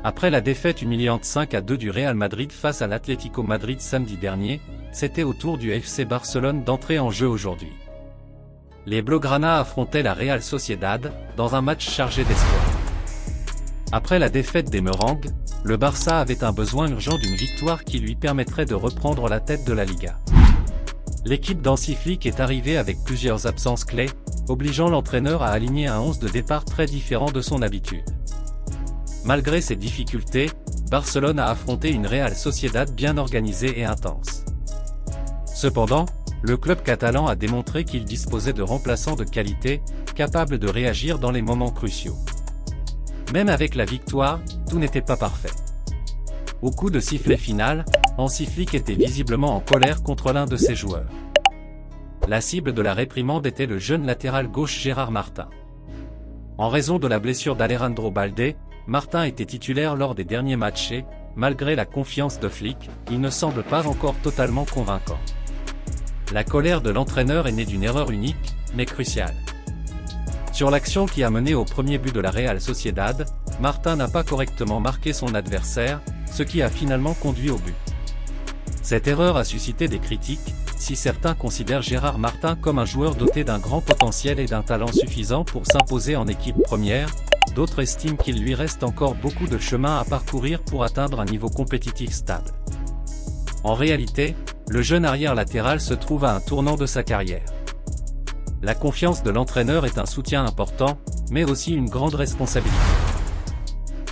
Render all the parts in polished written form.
Après la défaite humiliante 5-2 du Real Madrid face à l'Atlético Madrid samedi dernier, c'était au tour du FC Barcelone d'entrer en jeu aujourd'hui. Les Blaugrana affrontaient la Real Sociedad, dans un match chargé d'espoir. Après la défaite des Merengues, le Barça avait un besoin urgent d'une victoire qui lui permettrait de reprendre la tête de la Liga. L'équipe d'Hansi Flick est arrivée avec plusieurs absences clés, obligeant l'entraîneur à aligner un 11 de départ très différent de son habitude. Malgré ces difficultés, Barcelone a affronté une Real Sociedad bien organisée et intense. Cependant, le club catalan a démontré qu'il disposait de remplaçants de qualité, capables de réagir dans les moments cruciaux. Même avec la victoire, tout n'était pas parfait. Au coup de sifflet final, Hansi Flick était visiblement en colère contre l'un de ses joueurs. La cible de la réprimande était le jeune latéral gauche Gérard Martin. En raison de la blessure d'Alejandro Balde, Martin était titulaire lors des derniers matchs et, malgré la confiance de Flick, il ne semble pas encore totalement convaincant. La colère de l'entraîneur est née d'une erreur unique, mais cruciale. Sur l'action qui a mené au premier but de la Real Sociedad, Martin n'a pas correctement marqué son adversaire, ce qui a finalement conduit au but. Cette erreur a suscité des critiques, si certains considèrent Gérard Martin comme un joueur doté d'un grand potentiel et d'un talent suffisant pour s'imposer en équipe première, d'autres estiment qu'il lui reste encore beaucoup de chemin à parcourir pour atteindre un niveau compétitif stable. En réalité, le jeune arrière latéral se trouve à un tournant de sa carrière. La confiance de l'entraîneur est un soutien important, mais aussi une grande responsabilité.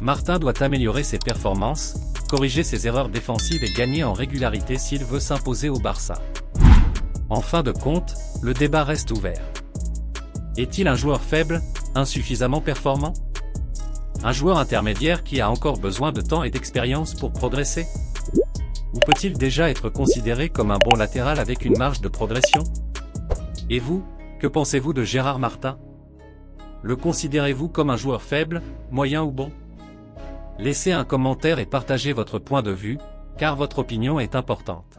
Martin doit améliorer ses performances, corriger ses erreurs défensives et gagner en régularité s'il veut s'imposer au Barça. En fin de compte, le débat reste ouvert. Est-il un joueur faible, insuffisamment performant? Un joueur intermédiaire qui a encore besoin de temps et d'expérience pour progresser? Ou peut-il déjà être considéré comme un bon latéral avec une marge de progression? Et vous, que pensez-vous de Gérard Martin? Le considérez-vous comme un joueur faible, moyen ou bon? Laissez un commentaire et partagez votre point de vue, car votre opinion est importante.